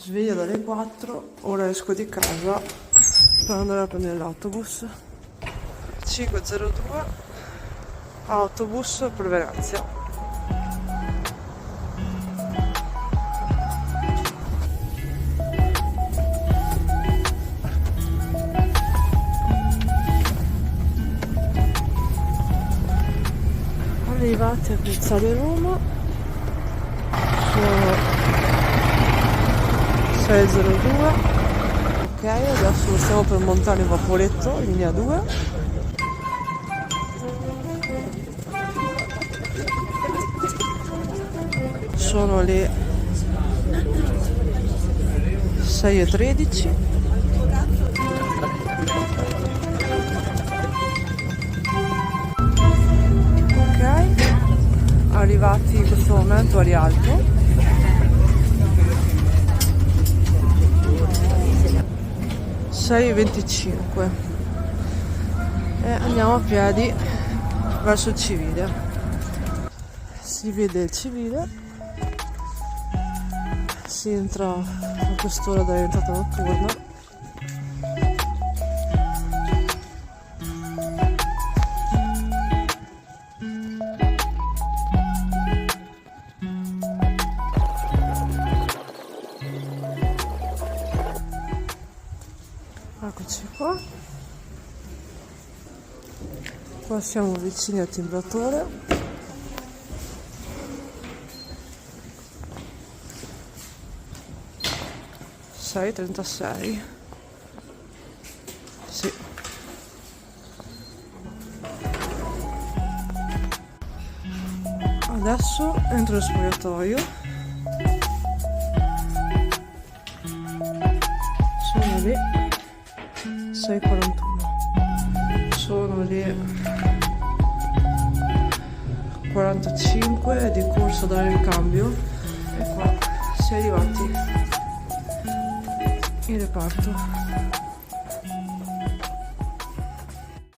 Sveglia dalle 4, ora esco di casa per andare a prendere l'autobus. 5:02, autobus per Venezia. Arrivati a Piazzale Roma, sono 6:02. Ok, adesso stiamo per montare il vaporetto, linea 2. Sono le 6:13. Ok, arrivati in questo momento a Rialto. 6:25 e andiamo a piedi verso il Civile. Si vede il Civile, si entra a quest'ora dall'entrata notturna. Eccoci qua. Qua siamo vicini al timbratore. Sei 36. Sì. Adesso entro nel spogliatoio. Sono lì. 6:41. Sono le 45 di corso a dare il cambio e qua si è arrivati in reparto.